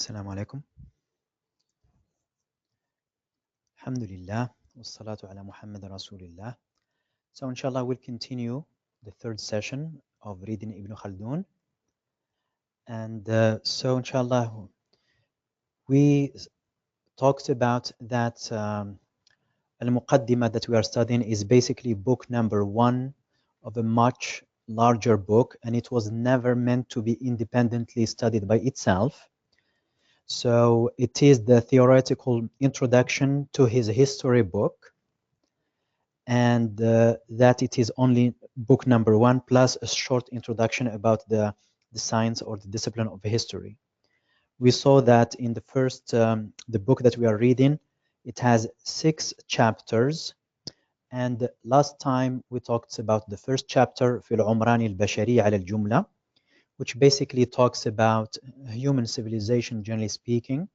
السلام عليكم. الحمد لله والصلاة على محمد رسول الله. So inshallah we'll continue the third session of reading Ibn Khaldun. And so inshallah we talked about that Al-Muqaddimah that we are studying is basically book number 1 of a much larger book, and it was never meant to be independently studied by itself. So it is the theoretical introduction to his history book, and that it is only book number 1 plus a short introduction about the science or the discipline of history. We saw that in the first, the book that we are reading, it has 6 chapters, and last time we talked about the first chapter, في العمران البشري على الجملة, which basically talks about human civilization generally speaking,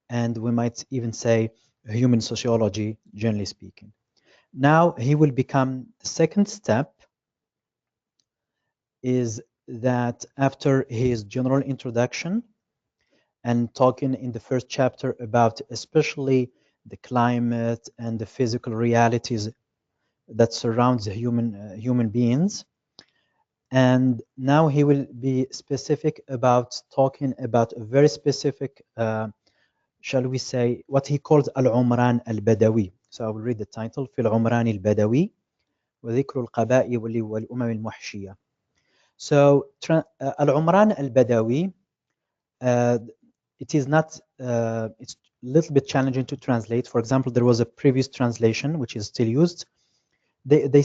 and we might even say human sociology generally speaking. Now he will become the second step is that after his general introduction and talking in the first chapter about especially the climate and the physical realities that surrounds human beings, and now he will be specific about talking about a very specific shall we say what he calls al-Umran al-Badawi. So I will read the title, في العمران البدوي وذكر القبائل والأمم المحشية. So al-Umran al-Badawi, it is not, it's a little bit challenging to translate. For example, there was a previous translation which is still used. They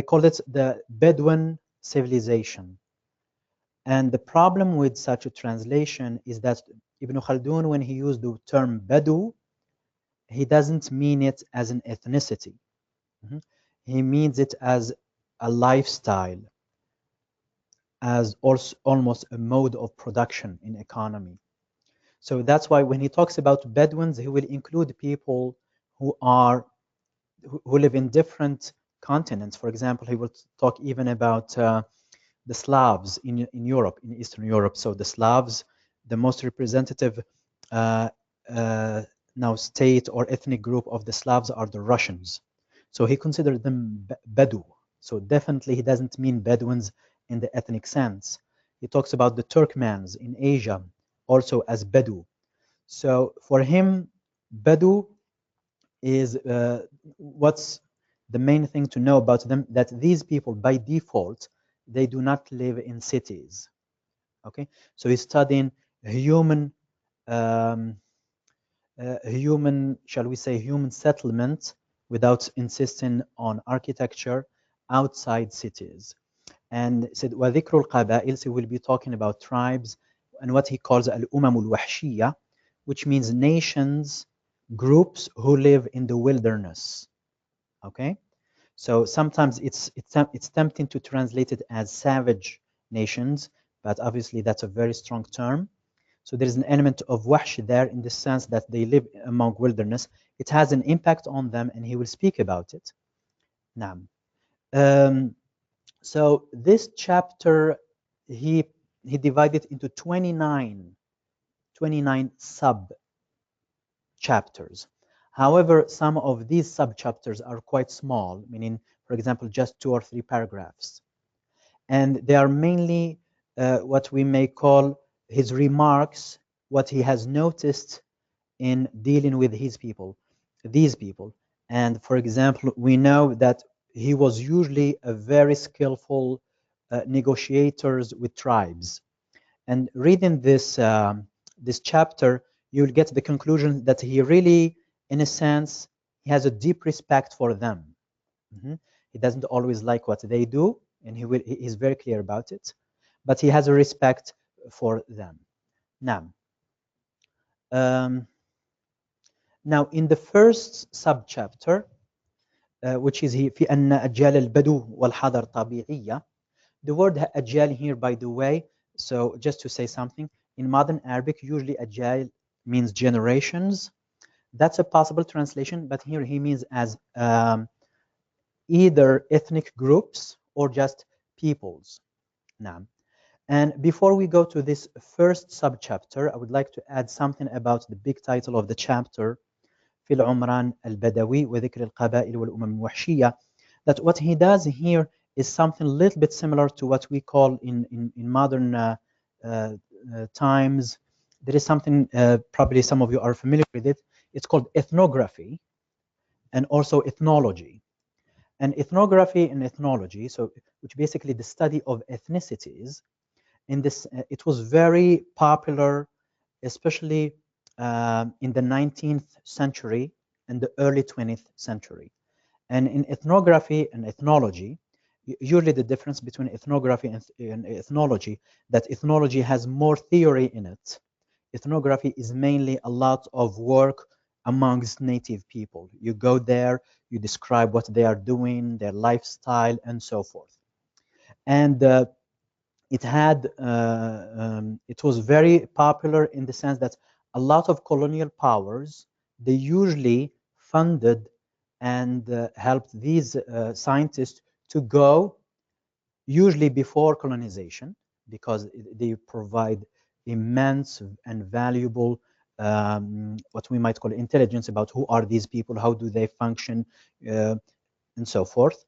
called it the Bedouin civilization. And the problem with such a translation is that Ibn Khaldun, when he used the term Badu, he doesn't mean it as an ethnicity. He means it as a lifestyle, as also almost a mode of production in economy. So that's why when he talks about Bedouins, he will include people who live in different continents. For example, he will talk even about the Slavs in Europe, in Eastern Europe. So the Slavs, the most representative now state or ethnic group of the Slavs are the Russians. So he considered them Badu. So definitely he doesn't mean Bedouins in the ethnic sense. He talks about the Turkmens in Asia also as Badu. So for him, Badu is what's the main thing to know about them, that these people by default, they do not live in cities. Okay, so he's studying human, shall we say, human settlement without insisting on architecture outside cities. And said وذكر القبائل, so we'll be talking about tribes and what he calls الأمم الوحشية, which means nations, groups who live in the wilderness. Okay, so sometimes it's tempting to translate it as savage nations, but obviously that's a very strong term. So there is an element of wahsh there in the sense that they live among wilderness. It has an impact on them, and he will speak about it. Now, so this chapter, he divided into 29 sub chapters. However, some of these sub chapters are quite small, meaning, for example, just 2 or 3 paragraphs, and they are mainly what we may call his remarks, what he has noticed in dealing with these people. And for example, we know that he was usually a very skillful negotiators with tribes. And reading this this chapter, you'll get the conclusion that he really, in a sense, he has a deep respect for them. He doesn't always like what they do, and he's very clear about it, but he has a respect for them. Now, now in the first subchapter, which is في أن أجيال البدو والحضر طبيعية. The word أجيال here, by the way, so just to say something, in modern Arabic, usually أجيال means generations. That's a possible translation, but here he means as either ethnic groups or just peoples. Now, And before we go to this first subchapter, I would like to add something about the big title of the chapter, في العمران البدوي وذكر القبائل والأمم الوحشية. That what he does here is something a little bit similar to what we call in modern times. There is something, probably some of you are familiar with it. It's called ethnography and also ethnology. And ethnography and ethnology, so which basically the study of ethnicities, in this, it was very popular, especially in the 19th century and the early 20th century. And in ethnography and ethnology, usually the difference between ethnography and ethnology, that ethnology has more theory in it. Ethnography is mainly a lot of work amongst native people. You go there, you describe what they are doing, their lifestyle, and so forth. And it was very popular in the sense that a lot of colonial powers, they usually funded and helped these scientists to go, usually before colonization, because they provide immense and valuable what we might call intelligence about who are these people, how do they function, and so forth.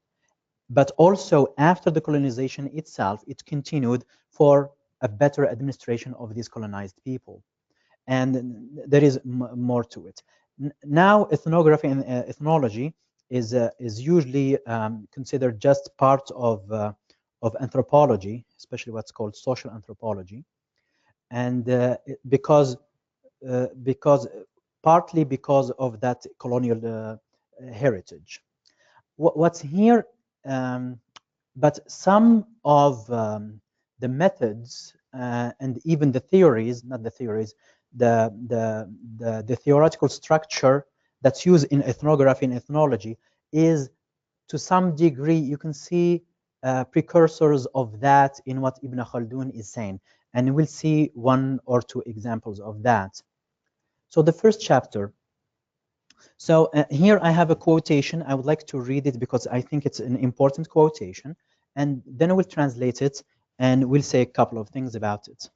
But also after the colonization itself, it continued for a better administration of these colonized people. And there is more to it. Now, ethnography and ethnology is usually considered just part of anthropology, especially what's called social anthropology. And because partly because of that colonial heritage. What's here, but some of the methods and even the theories, not the theories, the theoretical structure that's used in ethnography and ethnology is, to some degree, you can see precursors of that in what Ibn Khaldun is saying. And we'll see one or two examples of that. So the first chapter. So here I have a quotation. I would like to read it because I think it's an important quotation. And then we'll translate it and we'll say a couple of things about it.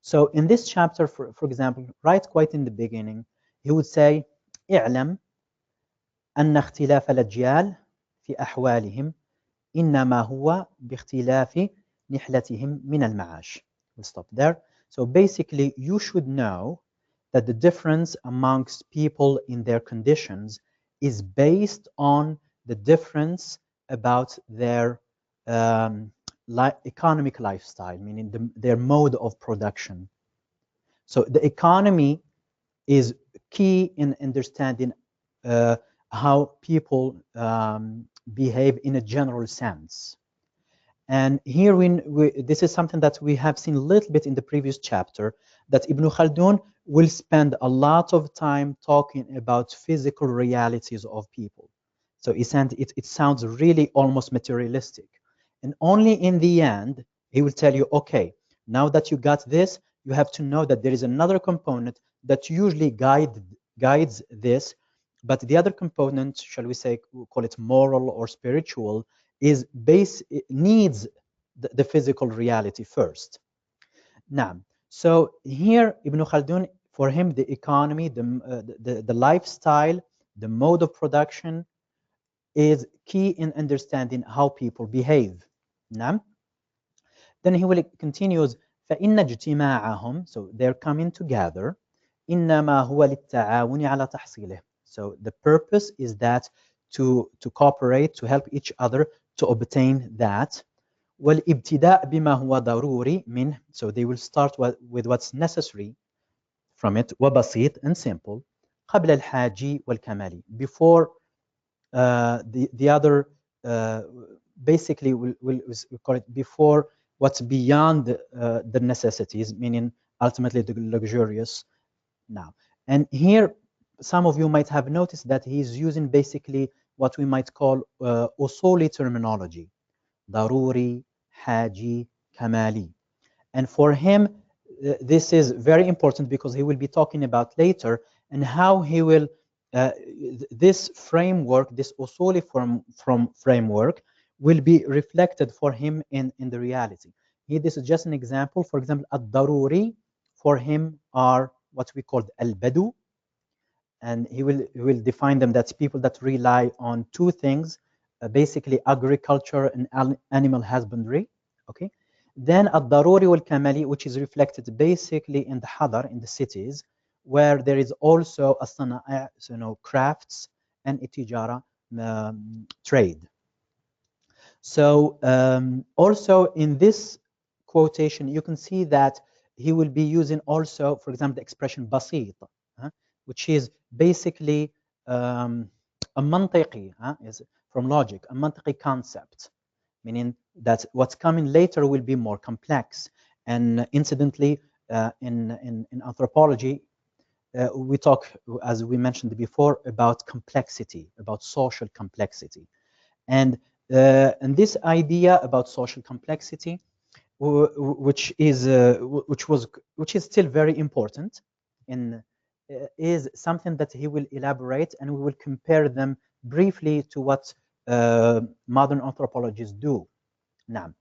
So in this chapter, for example, right quite in the beginning, he would say, اعلم أن اختلاف الأجيال في أحوالهم إنما هو باختلاف نحلتهم من المعاش. We'll stop there. So basically, you should know that the difference amongst people in their conditions is based on the difference about their economic lifestyle, meaning their mode of production. So the economy is key in understanding how people behave in a general sense. And here this is something that we have seen a little bit in the previous chapter, that Ibn Khaldun will spend a lot of time talking about physical realities of people. So it sounds really almost materialistic. And only in the end, he will tell you, okay, now that you got this, you have to know that there is another component that usually guides this. But the other component, shall we say, we'll call it moral or spiritual, needs the physical reality first. Now, so here Ibn Khaldun, for him, the economy, the lifestyle, the mode of production is key in understanding how people behave. Now, then he will continues, فإن اجتماعهم, so they're coming together, إنما هو للتعاون على تحصيله. So the purpose is that to cooperate, to help each other to obtain that. والابتداء بما هو ضروري منه, so they will start with what's necessary from it, وبسيط and simple, قبل الحاجي والكمالي, before the other, basically we'll call it before what's beyond the necessities, meaning ultimately the luxurious. Now, and here some of you might have noticed that he's using basically what we might call usuli terminology, daruri, haji, kamali. And for him, this is very important because he will be talking about later and how he will, this framework, this usuli from framework will be reflected for him in the reality. this is just an example. For example, ad-daruri for him are what we call al-badu, and he will define them. That's people that rely on two things, basically agriculture and animal husbandry. Okay, then ad-daruri wal-kamali, which is reflected basically in the hadar, in the cities, where there is also a sana'a, crafts, and itijara, trade. So also in this quotation, you can see that he will be using also, for example, the expression basit, which is basically a mantiqi, is from logic, a mantiqi concept, meaning that what's coming later will be more complex. And incidentally, in anthropology, we talk, as we mentioned before, about complexity, about social complexity. And this idea about social complexity, which is still very important, is something that he will elaborate, and we will compare them briefly to what modern anthropologists do. Now,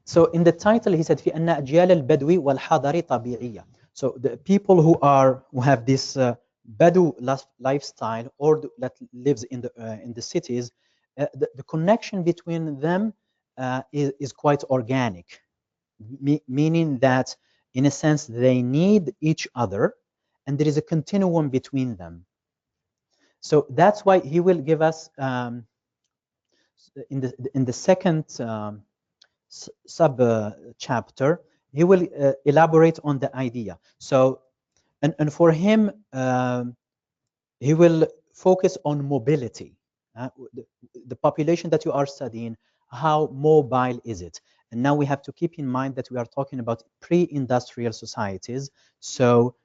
so in the title he said في أن أجيال البدو والحضر طبيعية. So the people who have this Badu lifestyle, or that lives in the cities, the connection between them is quite organic, meaning that in a sense they need each other, and there is a continuum between them. So that's why he will give us in the second sub chapter, he will elaborate on the idea. So, and for him, he will focus on mobility. The population that you are studying, how mobile is it? And now we have to keep in mind that we are talking about pre-industrial societies. So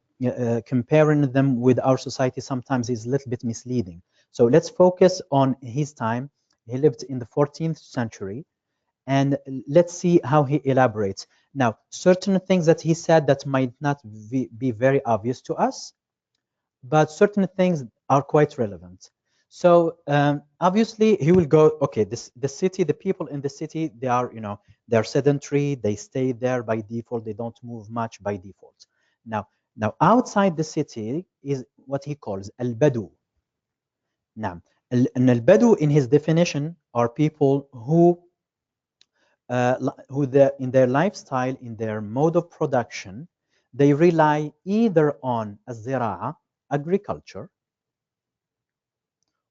comparing them with our society sometimes is a little bit misleading. So let's focus on his time. He lived in the 14th century. And let's see how he elaborates. Now, certain things that he said that might not be very obvious to us, but certain things are quite relevant. So obviously he will go, okay, the city, the people in the city, they are, they're sedentary, they stay there by default, they don't move much by default. Now outside the city is what he calls al-badu. Now, al-badu in his definition are people who in their lifestyle, in their mode of production, they rely either on az-zira'a, agriculture,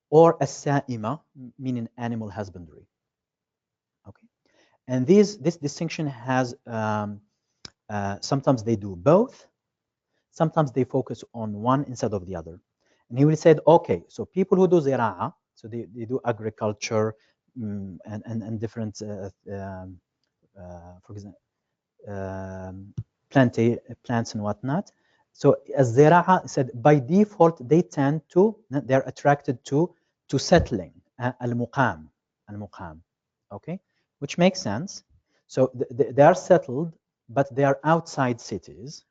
or as-sa'ima, meaning animal husbandry. Okay, and this distinction has sometimes they do both, sometimes they focus on one instead of the other. And he will say, okay, so people who do zira'a, so they do agriculture and different for example, plants and whatnot. So as Zira'a said, by default, they're attracted to settling, al-muqam, okay, which makes sense. So they are settled, but they are outside cities.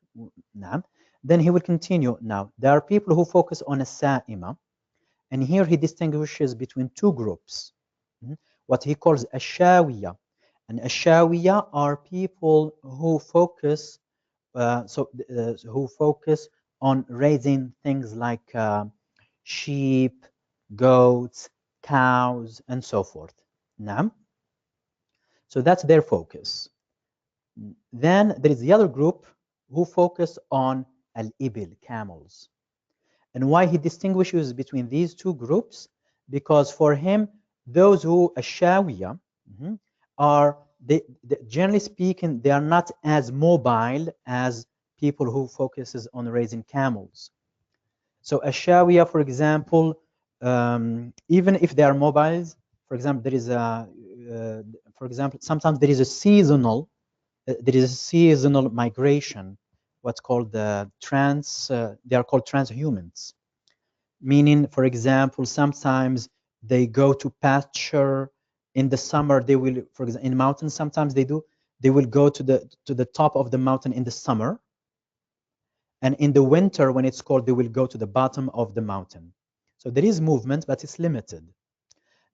Then he will continue. Now, there are people who focus on a sa'ima, and here he distinguishes between two groups, what he calls a shawiya. And Ashawiya are people who focus, who focus on raising things like sheep, goats, cows, and so forth. Naam. So that's their focus. Then there is the other group who focus on al-ibil, camels. And why he distinguishes between these two groups? Because for him, those who Ashawiya are, generally speaking, they are not as mobile as people who focuses on raising camels. So Ashawiya, for example, even if they are mobiles, for example, there is sometimes there is a seasonal migration, what's called the they are called transhumans, meaning, for example, sometimes they go to pasture. In the summer, they will, for example, in mountains, sometimes they will go to the top of the mountain in the summer. And in the winter, when it's cold, they will go to the bottom of the mountain. So there is movement, but it's limited.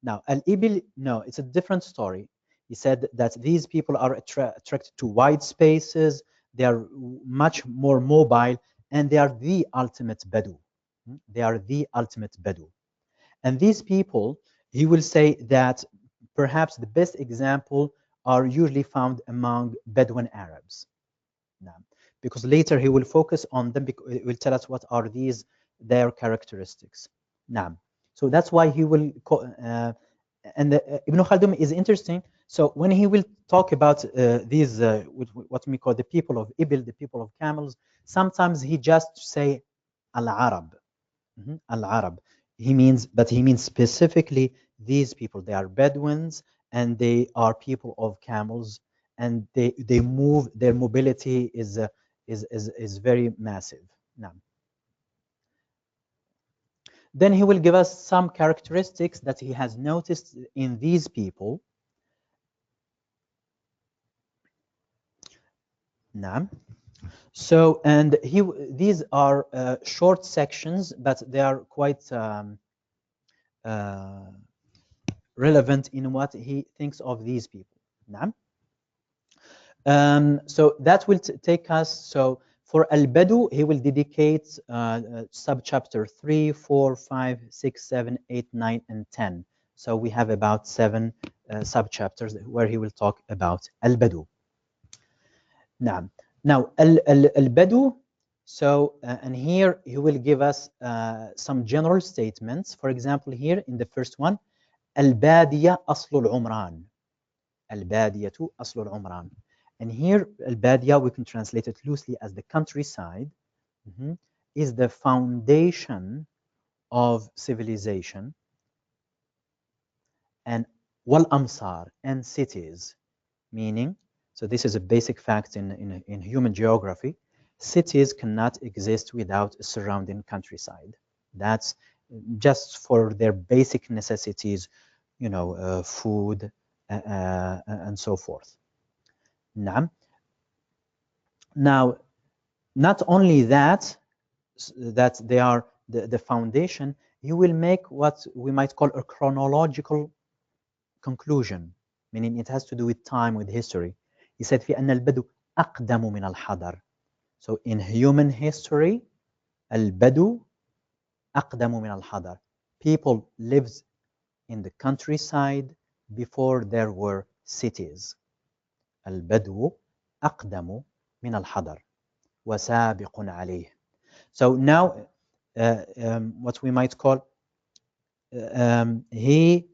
Now, al-ibil, no, it's a different story. He said that these people are attracted to wide spaces, they are much more mobile, and they are the ultimate Badu. They are the ultimate Badu. And these people, he will say that perhaps the best example are usually found among Bedouin Arabs. Now, because later he will focus on them, he will tell us what are their characteristics. Now, so that's why he will, and Ibn Khaldun is interesting. So when he will talk about these, what we call the people of Ibil, the people of camels, sometimes he just say Al-Arab, Al-Arab. But he means specifically these people. They are Bedouins and they are people of camels, and they move. Their mobility is very massive. Now, then he will give us some characteristics that he has noticed in these people. Now, so and these are short sections, but they are quite relevant in what he thinks of these people. Now, so that will take us. So for Al-Badu, he will dedicate subchapter 3, 4, 5, 6, 7, 8, 9, and 10. So we have about 7 subchapters where he will talk about Al-Badu. Now Al-Badu, so and here he will give us some general statements. For example, here in the first one, Al-Badiya Aslul Umran. Al-Badiyatu Aslul Umran. And here, Al-Badiya, we can translate it loosely as the countryside, is the foundation of civilization, and wal amsar, and cities, meaning, so this is a basic fact in human geography, cities cannot exist without a surrounding countryside. That's just for their basic necessities, food and so forth. Now, not only that they are the foundation, you will make what we might call a chronological conclusion, meaning it has to do with time, with history. He said, في أن البدو أقدم من الحضر. So in human history, البدو أقدم من الحضر. People lived in the countryside before there were cities. البدو أقدم من الحضر وسابق عليه. So now what we might call he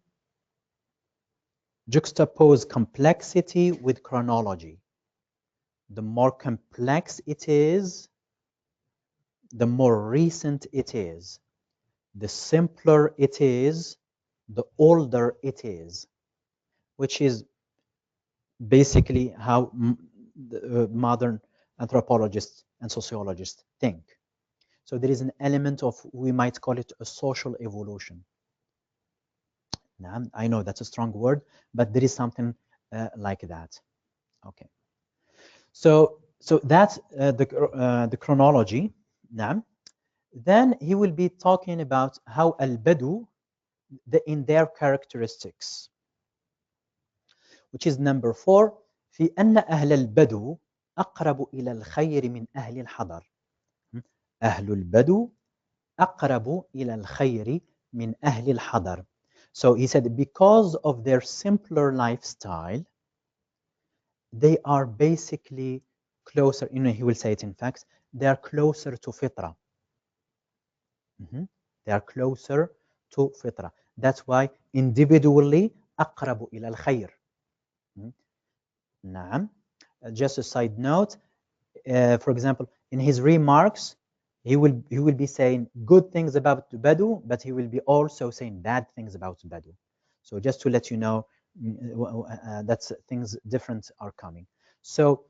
juxtapose complexity with chronology. The more complex it is, the more recent it is. The simpler it is, the older it is, which is basically how modern anthropologists and sociologists think. So there is an element of, we might call it a social evolution. Now, I know that's a strong word, but there is something like that. Okay. So that's the chronology. Now, then he will be talking about how Al-Badu, in their characteristics, which is number 4. في أن أهل البدو أقرب إلى الخير من أهل الحضر. أهل البدو أقرب إلى الخير من أهل الحضر. So he said, because of their simpler lifestyle, they are basically closer, he will say it in fact, they are closer to fitra. They are closer to fitra. That's why individually أقرب إلى الخير. نعم. Just a side note, for example, in his remarks, he will be saying good things about Badu, but he will be also saying bad things about Badu. So just to let you know that things different are coming. So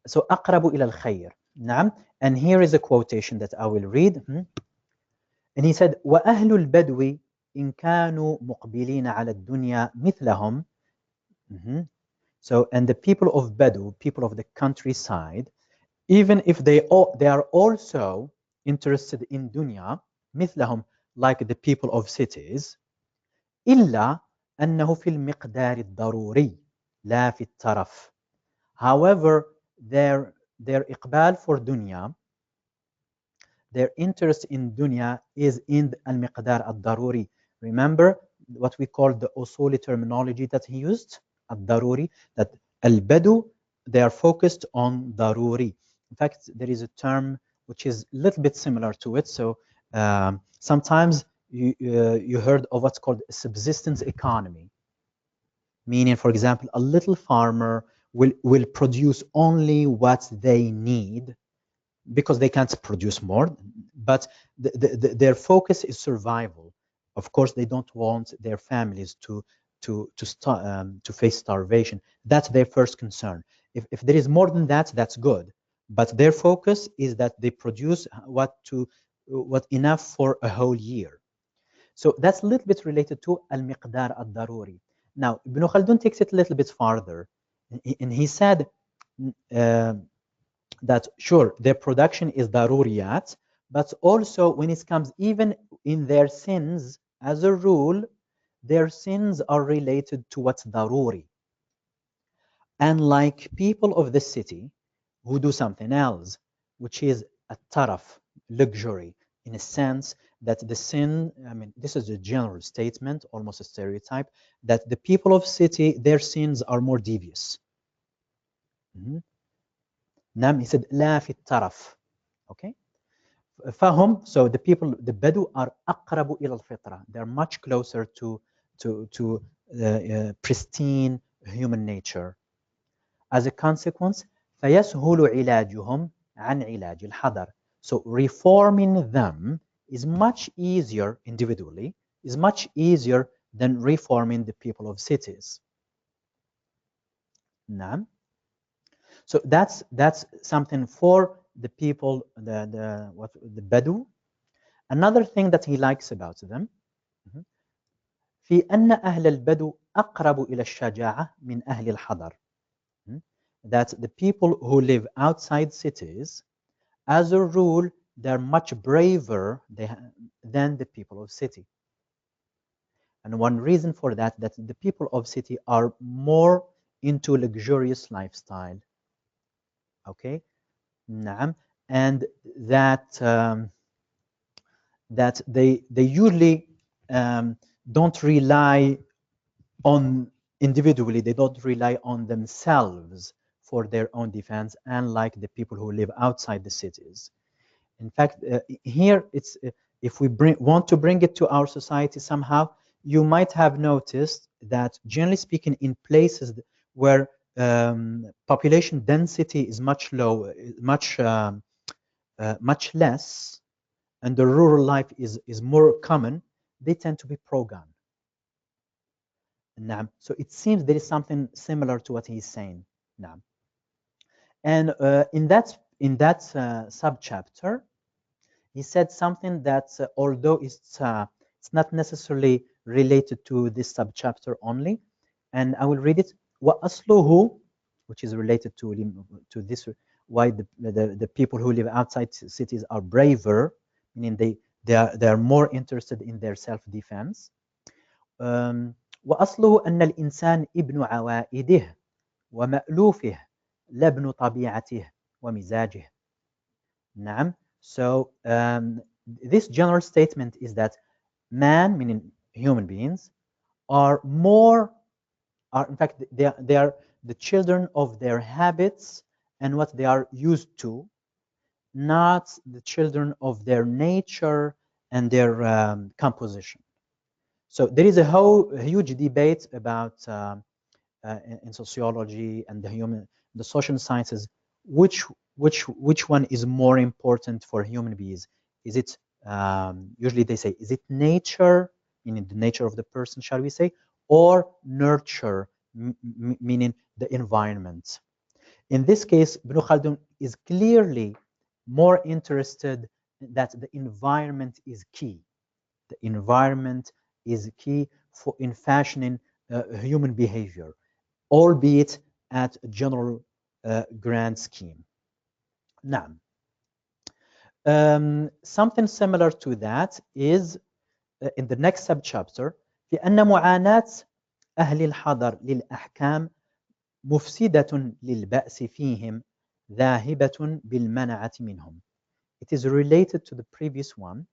أقرب إلى الخير. نعم. And here is a quotation that I will read. And he said, وأهل البدو إن كانوا مقبلين على الدنيا مثلهم. So, and the people of Badu, people of the countryside, even if they are also interested in dunya, مثلهم, like the people of cities, إلا أنه في المقدار الضروري لا في الترف. However, their إقبال for dunya, their interest in dunya is in المقدار الضروري. Remember what we call the usuli terminology that he used, الضروري, that البدو, they are focused on ضروري. In fact, there is a term which is a little bit similar to it. So sometimes you heard of what's called a subsistence economy, meaning, for example, a little farmer will produce only what they need because they can't produce more, but their focus is survival. Of course, they don't want their families to face starvation. That's their first concern. If there is more than that, that's good. But their focus is that they produce what enough for a whole year. So that's a little bit related to al-miqdar al-daruri. Now, Ibn Khaldun takes it a little bit farther, and he said that sure, their production is daruriyat, but also when it comes even in their sins, as a rule, their sins are related to what's daruri. And like people of the city who do something else, which is a taraf, luxury, in a sense that the sin, I mean, this is a general statement, almost a stereotype, that the people of city, their sins are more devious. Nam, he said, لا في الترف. Okay? فهم, so the people, the Badu are أقرب إلى الفطرة. They're much closer to pristine human nature. As a consequence, فيسهل علاجهم عن علاج الحضر. So reforming them is much easier individually, is much easier than reforming the people of cities. نعم. So that's something for the people, the Badu. Another thing that he likes about them, في أن أهل البدو أقرب إلى الشجاعة من أهل الحضر. That the people who live outside cities, as a rule, they're much braver than the people of city. And one reason for that the people of city are more into luxurious lifestyle. Okay, نعم. And that that they usually don't rely on individually, they don't rely on themselves for their own defense, unlike the people who live outside the cities. In fact, here it's if we want to bring it to our society somehow, you might have noticed that generally speaking, in places where population density is much lower, much less, and the rural life is more common, they tend to be pro-gun. So it seems there is something similar to what he's saying. And in that subchapter, he said something that although it's not necessarily related to this subchapter only, and I will read it. وَأَصْلُهُ, which is related to this, why the people who live outside cities are braver, meaning they are more interested in their self-defense. وأصله أن الإنسان ابن عوائده ومألوفه لا ابن طبيعته ومزاجه. نعم. So this general statement is that man, meaning human beings, in fact they are the children of their habits and what they are used to, not the children of their nature and their composition. So there is a huge debate about in sociology and the social sciences, which one is more important for human beings? Is it usually they say, is it nature, meaning the nature of the person, shall we say, or nurture, meaning the environment? In this case, Ibn Khaldun is clearly more interested that the environment is key. The environment is key in fashioning human behavior, albeit at a general grand scheme. Now, something similar to that is in the next subchapter. في أن معاناة أهل الحضر للأحكام مفسدة للبأس فيهم ذاهبة بالمنعة منهم. It is related to the previous one.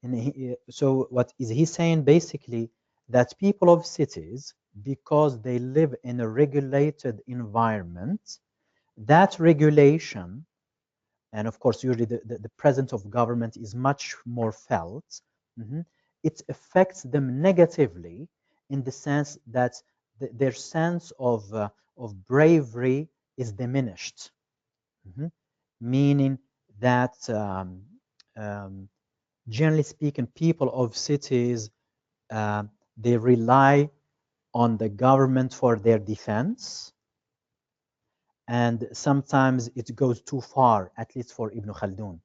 And so what is he saying basically? That people of cities, because they live in a regulated environment, that regulation, and of course usually the presence of government is much more felt, it affects them negatively in the sense that their sense of bravery is diminished, meaning that generally speaking, people of cities, they rely on the government for their defense, and sometimes it goes too far, at least for Ibn Khaldun.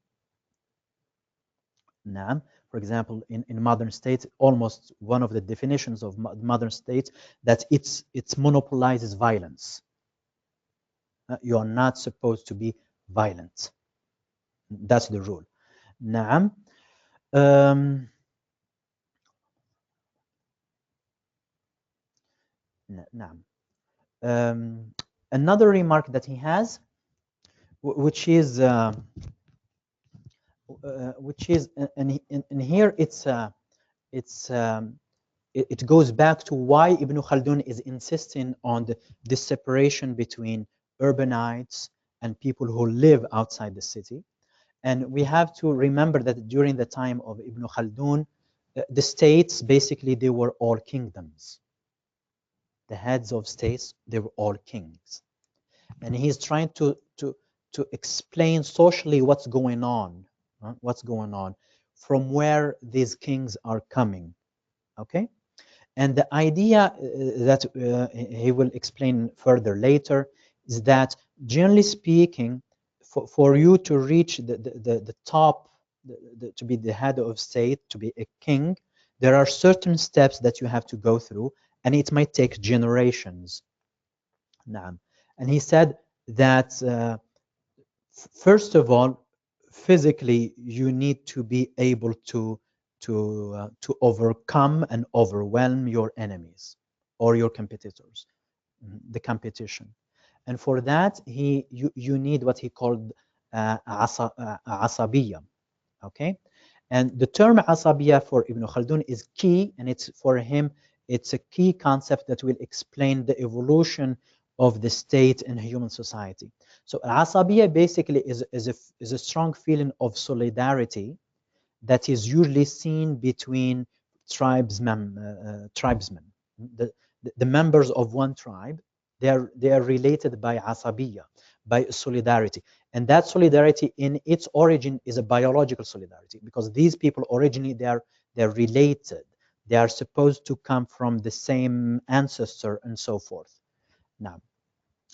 Naam. For example, in modern states, almost one of the definitions of modern states that it monopolizes violence. You are not supposed to be violent. That's the rule. Naam. Naam. Another remark that he has, which is and here it goes back to why Ibn Khaldun is insisting on this separation between urbanites and people who live outside the city. And we have to remember that during the time of Ibn Khaldun, the states, basically, they were all kingdoms. The heads of states, they were all kings. And he's trying to explain socially what's going on, from where these kings are coming, okay? And the idea that he will explain further later is that, generally speaking, for you to reach the top, to be the head of state, to be a king, there are certain steps that you have to go through, and it might take generations. And he said that, first of all, physically, you need to be able to overcome and overwhelm your enemies or your competitors, the competition. And for that, you need what he called asabiyya, okay? And the term asabiyya for Ibn Khaldun is key, and it's for him, it's a key concept that will explain the evolution of the state in human society. So asabiyya basically is a strong feeling of solidarity that is usually seen between tribesmen. The members of one tribe, they are related by asabiyya, by solidarity. And that solidarity in its origin is a biological solidarity, because these people originally, they're related. They are supposed to come from the same ancestor and so forth. Now,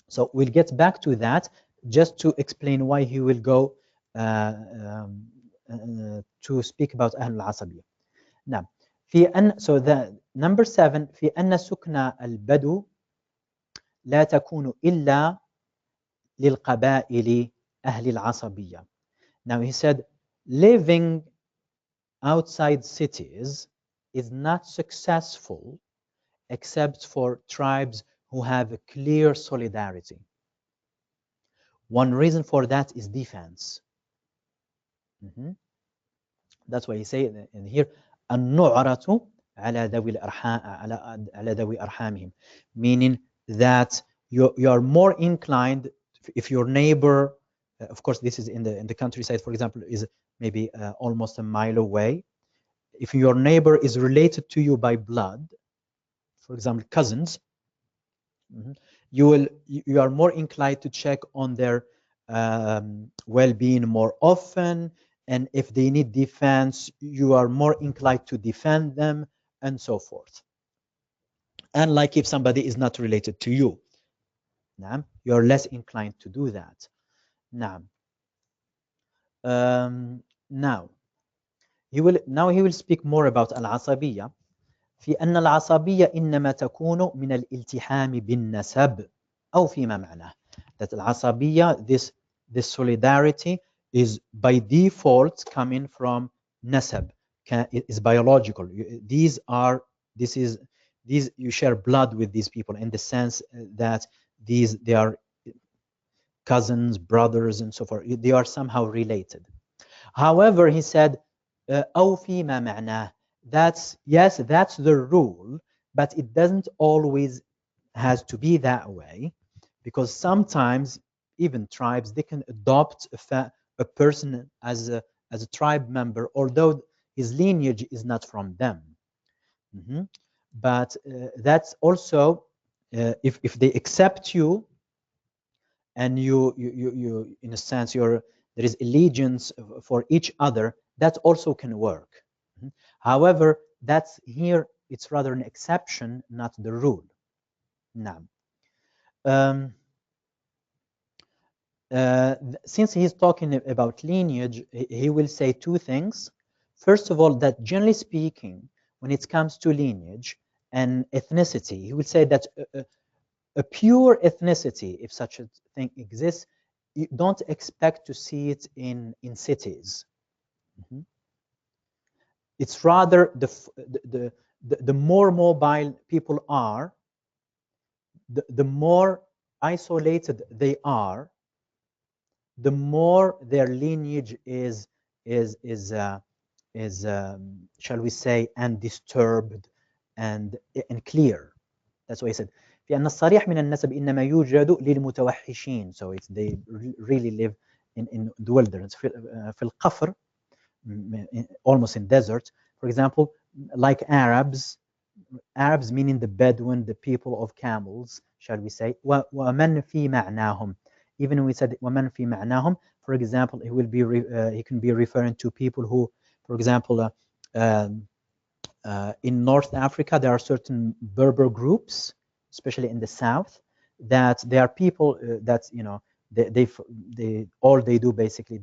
so we'll get back to that, just to explain why he will go to speak about أهل العصبية. Now, so the number 7, في أن سكن البدو لا تكون إلا للقبائل أهل العصبية. Now he said, living outside cities is not successful except for tribes who have a clear solidarity. One reason for that is defense. That's why he say in here, النعرة على ذوي أرحامهم, meaning that you are more inclined, if your neighbor, of course this is in the countryside, for example, is maybe almost a mile away. If your neighbor is related to you by blood, for example cousins, you are more inclined to check on their well-being more often, and if they need defense, you are more inclined to defend them, and so forth. Unlike if somebody is not related to you, you are less inclined to do that. Now he will speak more about al-asabiyya. في أن العصبية إنما تكون من الالتحام بالنسب أو فيما معناه. That العصبية, this solidarity, is by default coming from nasab, is biological. These you share blood with these people, in the sense that they are cousins, brothers, and so forth. They are somehow related. However, he said, أو فيما معناه. That's, yes, that's the rule, but it doesn't always has to be that way, because sometimes even tribes, they can adopt a person as a tribe member, although his lineage is not from them. But that's also if they accept you, and you in a sense there is allegiance for each other, that also can work. However, that's here, it's rather an exception, not the rule. Now, since he's talking about lineage, he will say two things. First of all, that generally speaking, when it comes to lineage and ethnicity, he will say that a pure ethnicity, if such a thing exists, you don't expect to see it in cities. It's rather the more mobile people are, the more isolated they are, the more their lineage is shall we say, undisturbed and clear. That's why he said في أن الصريح من النسب إنما يوجد للمتوحشين. So it's they really live in the wilderness. في القفر, almost in desert. For example, like Arabs meaning the Bedouin, the people of camels, shall we say. ومن في معناهم. Even when we said ومن في معناهم, for example, he will be he can be referring to people who, for example, in North Africa, there are certain Berber groups, especially in the south, that they are people that they all they do basically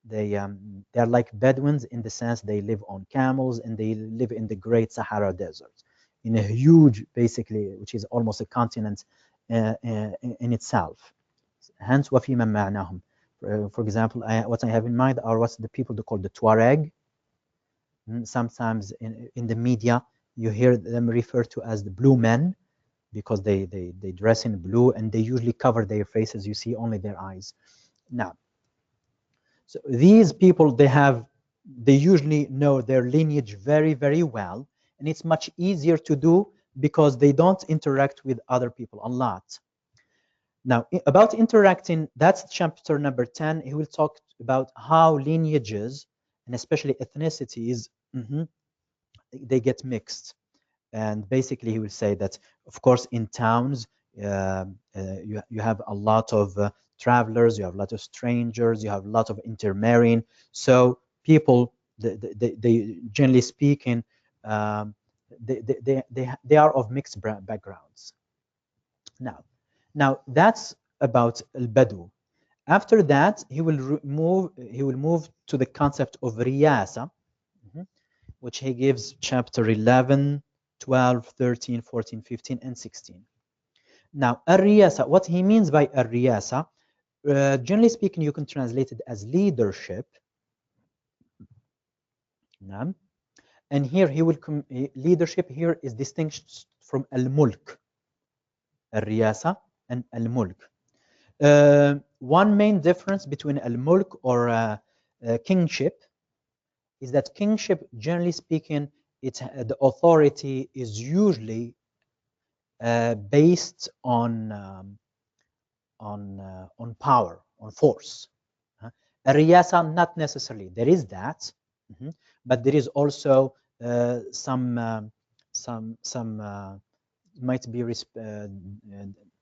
they are like Bedouins in the sense they live on camels and they live in the Great Sahara Desert, in a huge, basically, which is almost a continent in itself. Hence, وَفِي مَنْ مَعْنَاهُمْ. For example, what I have in mind are what's the people they call the Tuareg. Sometimes in the media, you hear them referred to as the blue men, because they dress in blue and they usually cover their faces. You see only their eyes. Now, so these people, they usually know their lineage very, very well, and it's much easier to do because they don't interact with other people a lot. Now, about interacting, that's chapter number 10. He will talk about how lineages, and especially ethnicities, they get mixed. And basically, he will say that, of course, in towns, you have a lot of travelers, you have a lot of strangers, you have a lot of intermarrying. So people, they generally speaking, they are of mixed backgrounds. Now that's about al-Badu. After that, he will move to the concept of riyasa, which he gives chapter 11, 12, 13, 14, 15, and 16. Now, ar-riyasa, what he means by ar-riyasa, generally speaking, you can translate it as leadership. And here he will leadership here is distinct from al-mulk, ar-riyasa and al-mulk. One main difference between al-mulk or kingship is that kingship, generally speaking, the authority is usually based on power, on force. Riyasa, not necessarily. There is that, but there is also some might be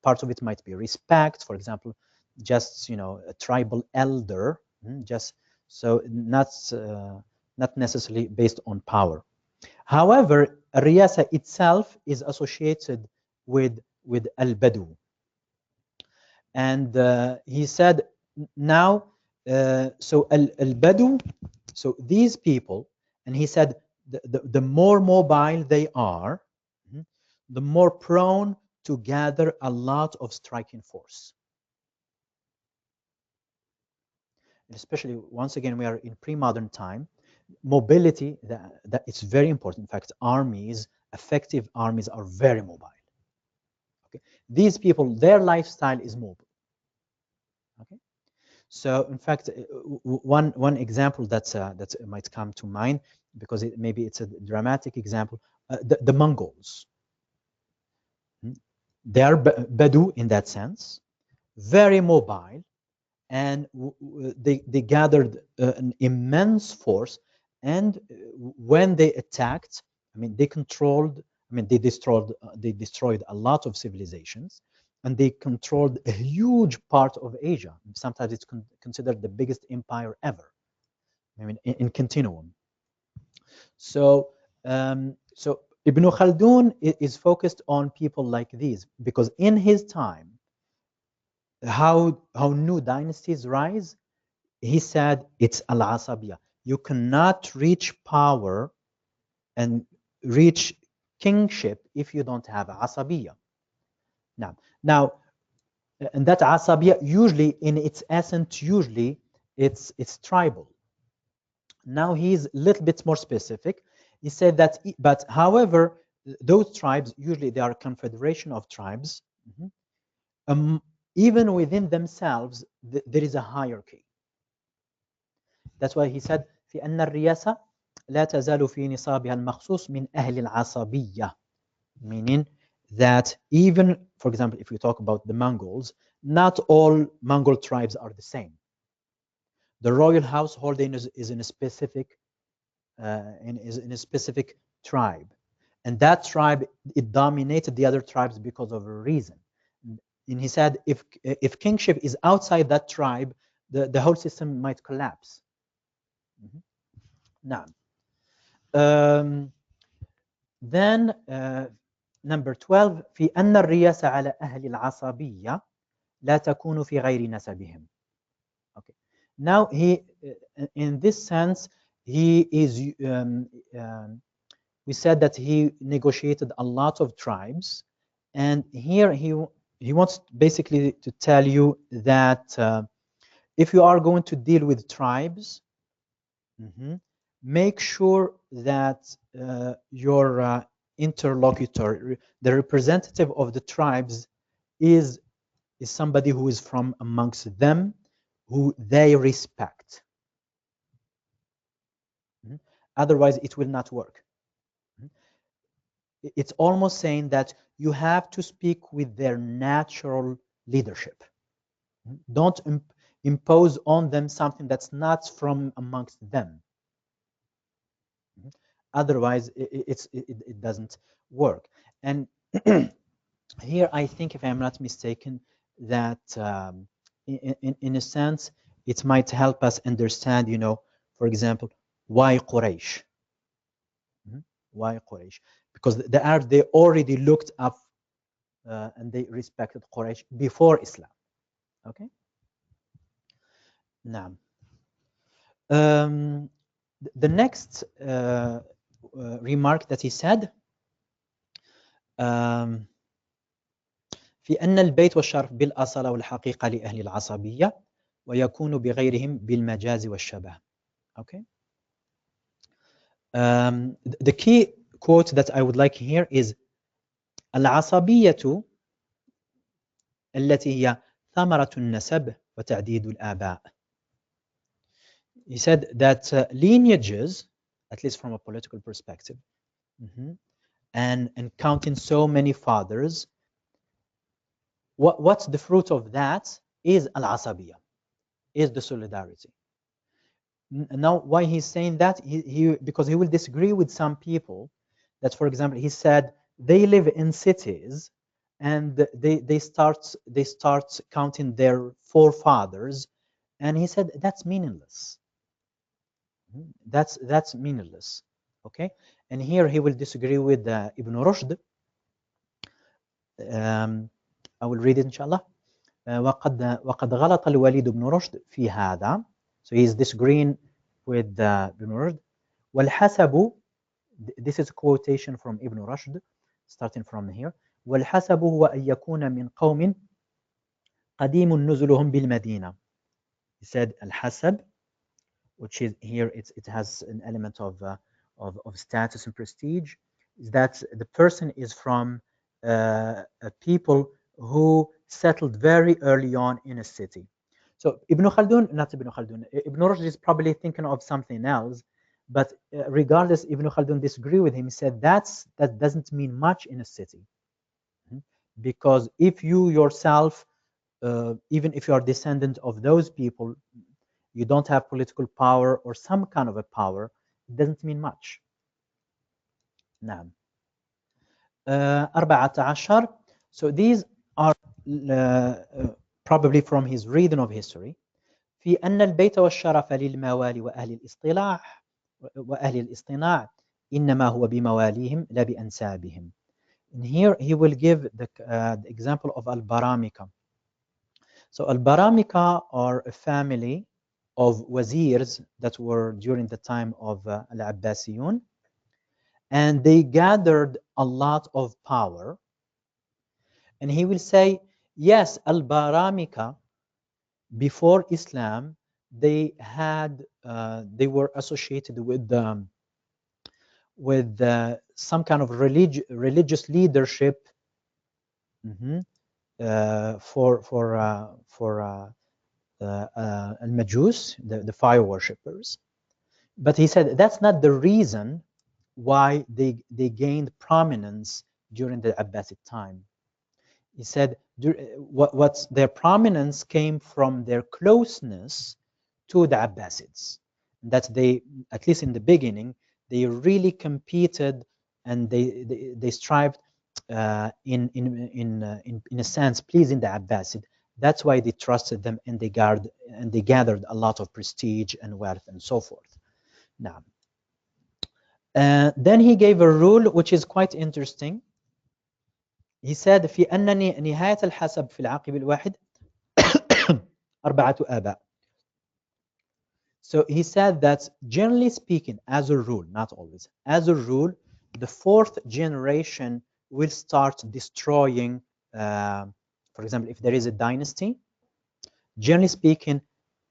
part of it might be respect. For example, just a tribal elder, just so not necessarily based on power. However, riyasa itself is associated with al-Badu. And he said, now, so al-Badu, so these people, and he said, the more mobile they are, the more prone to gather a lot of striking force. Especially, once again, we are in pre-modern time. Mobility, that it's very important. In fact, armies, effective armies, are very mobile. Okay, these people, their lifestyle is mobile. Okay, so in fact, one example that might come to mind, because maybe it's a dramatic example, the Mongols. They are Badu in that sense, very mobile, and they gathered an immense force. And when they attacked, I mean, they controlled. I mean, they destroyed a lot of civilizations, and they controlled a huge part of Asia. Sometimes it's considered the biggest empire ever. I mean, in continuum. So, so Ibn Khaldun is focused on people like these, because in his time, how new dynasties rise, he said it's al-asabiyah. You cannot reach power and reach kingship if you don't have asabiyah. Now, and that asabiyah usually, in its essence, usually it's tribal. Now he's a little bit more specific. He said that, but however, those tribes, usually they are a confederation of tribes. Even within themselves, there is a hierarchy. That's why he said, في أن الرياسة لا تزال في نصابها المخصوص من أهل العصبية. Meaning that even, for example, if we talk about the Mongols, not all Mongol tribes are the same. The royal household is in a specific tribe, and that tribe, it dominated the other tribes because of a reason. And he said, if kingship is outside that tribe, the whole system might collapse. Now, then number 12, في أن الرياسة على أهل العصبية لا تكون في غير نسبهم. Okay. Now he, in this sense, he is. We said that he negotiated a lot of tribes, and here he wants basically to tell you that if you are going to deal with tribes, make sure that your interlocutor, the representative of the tribes, is somebody who is from amongst them, who they respect. Otherwise, it will not work. It's almost saying that you have to speak with their natural leadership. Don't impose on them something that's not from amongst them. Otherwise, it doesn't work. And here, I think, if I'm not mistaken, that in a sense, it might help us understand, for example, why Quraysh? Why Quraysh? Because the Arabs, they already looked up and they respected Quraysh before Islam. Okay? Now, the next remark that he said, في أن البيت والشرف بالأصالة والحقيقة لأهل العصبية ويكون بغيرهم بالمجاز والشبه. Okay? The key quote that I would like here is العصبية التي هي ثمرة النسب وتعديد الآباء. He said that lineages, at least from a political perspective, and counting so many fathers, what's the fruit of that is al-asabiyya, is the solidarity. Now, why he's saying that? Because he will disagree with some people that, for example, he said they live in cities and they start counting their forefathers, and he said that's meaningless. That's meaningless. Okay, and here he will disagree with Ibn Rushd. I will read it inshallah. وقد غلط الوليد بن رشد في هذا. So he is disagreeing with Ibn Rushd. والحسب, this is a quotation from Ibn Rushd, starting from here. والحسب هو أن يكون من قوم قديم نزلهم بالمدينة. He said الحسب, which is here, it has an element of status and prestige, is that the person is from people who settled very early on in a city. So Ibn Khaldun, not Ibn Khaldun, Ibn Rushd is probably thinking of something else, but regardless, Ibn Khaldun disagreed with him. He said that doesn't mean much in a city. Because if you yourself, even if you are descendant of those people, you don't have political power or some kind of a power, it doesn't mean much. نعم. 14. So these are probably from his reading of history. في أن البيت والشرف للموالي وأهل الاصطناع إنما هو بمواليهم لا بأنسابهم. And here he will give the example of Al-Baramika. So Al-Baramika are a family of wazirs that were during the time of Al-Abbasiyun, and they gathered a lot of power. And he will say, yes, Al-Baramika, before Islam, they were associated with some kind of religious leadership for al-Majus, the fire worshippers. But he said that's not the reason why they gained prominence during the Abbasid time. He said what's their prominence came from their closeness to the Abbasids. That they, at least in the beginning, they really competed and they strived in a sense pleasing the Abbasid. That's why they trusted them and they gathered a lot of prestige and wealth and so forth. Now, then he gave a rule which is quite interesting. He said في أن نهاية الحسب في العاقب الواحد 4 آباء. So he said that generally speaking, as a rule, not always, as a rule, the 4th generation will start destroying, for example, if there is a dynasty, generally speaking,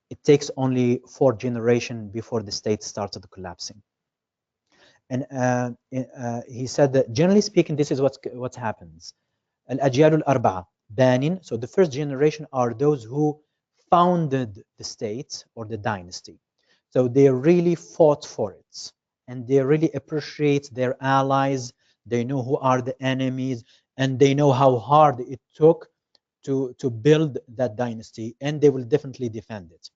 it takes only 4 generations before the state started collapsing. And he said that generally speaking, this is what happens. Al-Ajyal al-Arba'a, Banin, so the first generation are those who founded the state or the dynasty. So they really fought for it and they really appreciate their allies. They know who are the enemies and they know how hard it took to build that dynasty, and they will definitely defend it.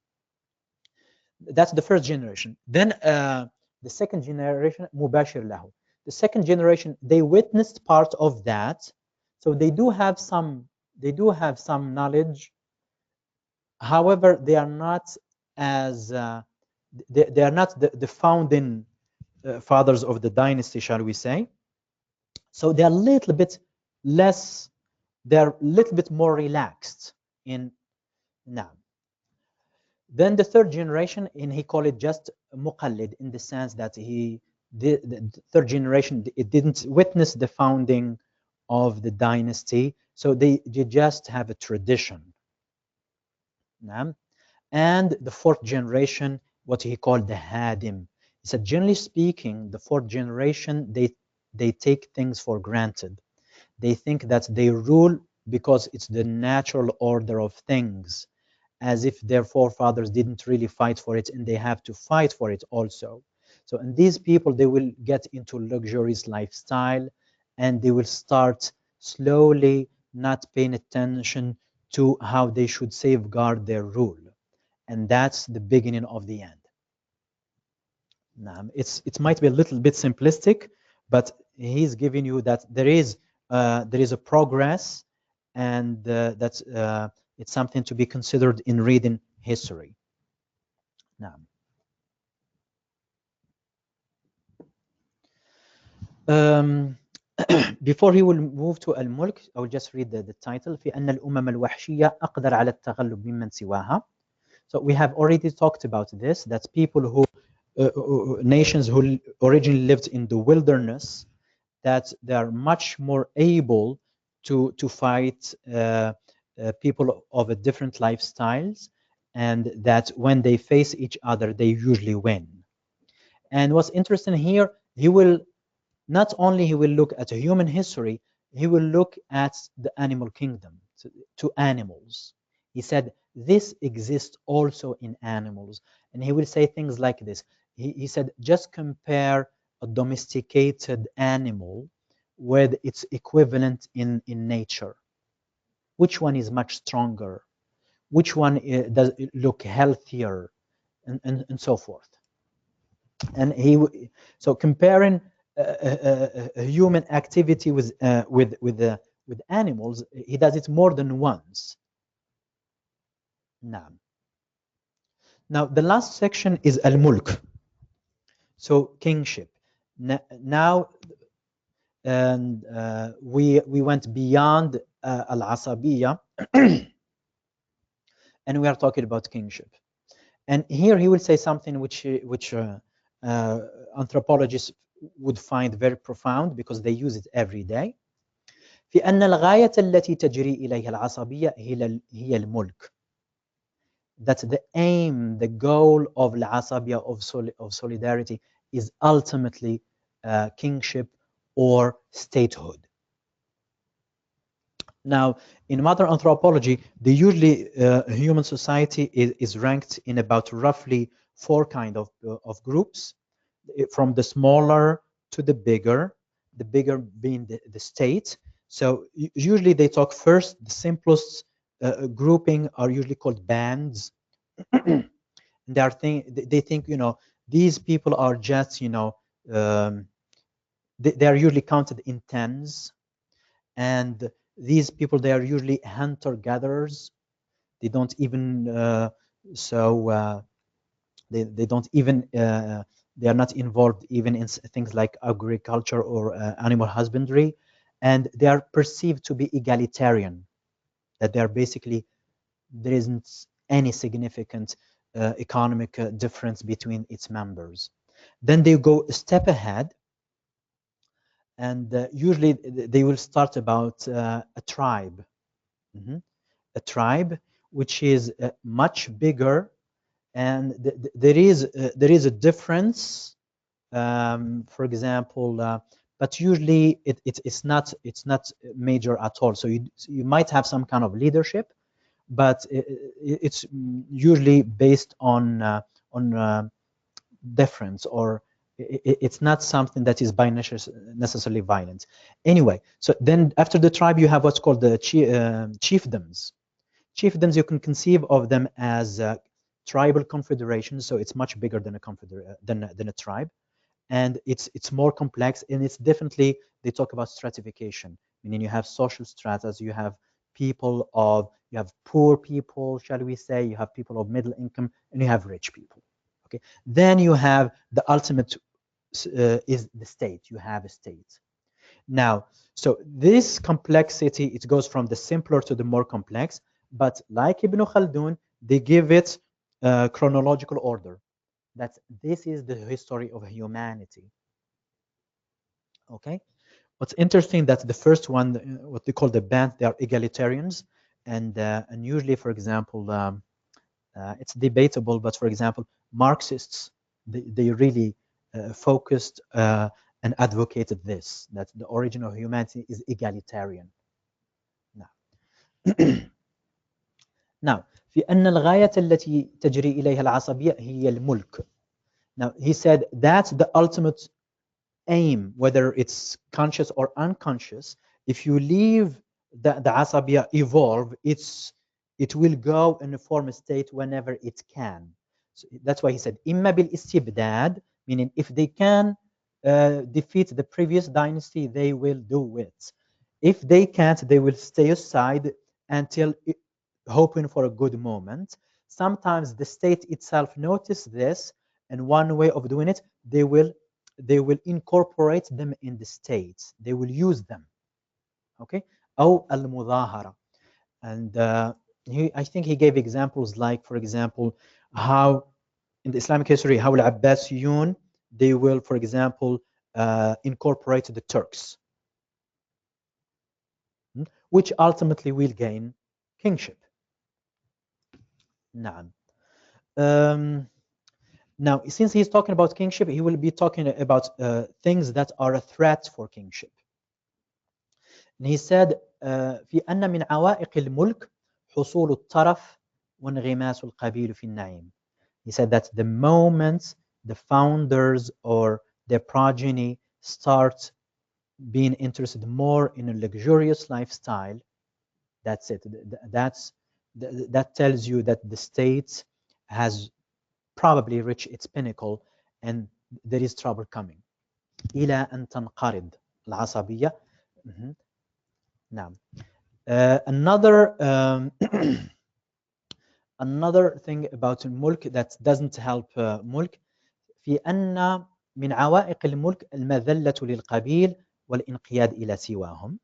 That's the first generation. Then the second generation, Mubashir lahu. The second generation, they witnessed part of that. So they do have some knowledge. However, they are not as they are not the founding fathers of the dynasty, shall we say. So they're a little bit less, they're a little bit more relaxed in now. Then the third generation, and he called it just muqallid, in the sense that the third generation, it didn't witness the founding of the dynasty, so they just have a tradition. And the 4th generation, what he called the hadim. He said, generally speaking, the 4th generation, they take things for granted. They think that they rule because it's the natural order of things, as if their forefathers didn't really fight for it and they have to fight for it also. So, and these people, they will get into luxurious lifestyle and they will start slowly not paying attention to how they should safeguard their rule. And that's the beginning of the end. Now, it might be a little bit simplistic, but he's giving you that there is a progress, and that's it's something to be considered in reading history. Now, before he will move to Al-Mulk, I will just read the title. في أن الأمم الوحشية أقدر على التغلب ممن سواها. So we have already talked about this, that people who, nations who originally lived in the wilderness, that they are much more able to fight people of a different lifestyles, and that when they face each other, they usually win. And what's interesting here, he will look at a human history, he will look at the animal kingdom, to animals. He said, this exists also in animals. And he will say things like this. He said, just compare a domesticated animal with its equivalent in nature. Which one is much stronger? Which one does it look healthier? And so forth. And so comparing human activity with animals, he does it more than once. Now the last section is al-mulk, so kingship. Now and we went beyond al-asabiyya and we are talking about kingship. And here he will say something which anthropologists would find very profound because they use it every day. في أن الغاية التي تجري إليها العصبية هي الملك. That the aim, the goal of العصبية, of solidarity, is ultimately kingship or statehood. Now, in modern anthropology, the usually human society is ranked in about roughly 4 kind of groups, from the smaller to the bigger being the state. So usually they talk first, the simplest grouping are usually called bands. They think, you know, these people are just, you know, they are usually counted in tens, and these people, they are usually hunter-gatherers. They don't even they don't even they are not involved even in things like agriculture or animal husbandry, and they are perceived to be egalitarian, that they are basically, there isn't any significant economic difference between its members. Then they go a step ahead, and usually they will start about a tribe. A tribe which is much bigger, and there is a difference, for example, but usually it's not major at all. So you might have some kind of leadership, but it's usually based on difference, or it's not something that is by necessarily violent. Anyway, so then after the tribe, you have what's called the chiefdoms. Chiefdoms, you can conceive of them as tribal confederations, so it's much bigger than a tribe, and it's more complex, and it's definitely, they talk about stratification, meaning you have social stratas, you have you have poor people, shall we say, you have people of middle income, and you have rich people. Okay, then you have the ultimate is the state. You have a state. Now, so this complexity, it goes from the simpler to the more complex, but like Ibn Khaldun, they give it chronological order. That this is the history of humanity. Okay, what's interesting that the first one, what they call the band, they are egalitarians, and usually, for example, it's debatable, but for example, Marxists, they really focused and advocated this, that the origin of humanity is egalitarian. Now, في أن الغاية التي تجري إليها العصبية هي الملك. Now, he said that's the ultimate aim, whether it's conscious or unconscious. If you leave the asabiya evolve, it will go in a form state whenever it can. So that's why he said imma bil istibdad, meaning if they can defeat the previous dynasty, they will do it. If they can't, they will stay aside until hoping for a good moment. Sometimes the state itself notice this, and one way of doing it, they will incorporate them in the states. They will use them. Okay? أو المظاهرة. And I think he gave examples like, for example, how in the Islamic history, how al-Abbasiyun, they will, for example, incorporate the Turks, which ultimately will gain kingship. نعم. Now, since he's talking about kingship, he will be talking about things that are a threat for kingship. And he said في أن من عوائق الملك حصول الطرف وانغماس القبيل في النعيم. He said that the moment the founders or their progeny start being interested more in a luxurious lifestyle, that's it. That tells you that the state has probably reached its pinnacle and there is trouble coming. إلى أن تنقرض العصبية. نعم. Another thing about الملك that doesn't help ملك في أن من عوائق الملك المذلة للقبيل والانقياد إلى سواهم.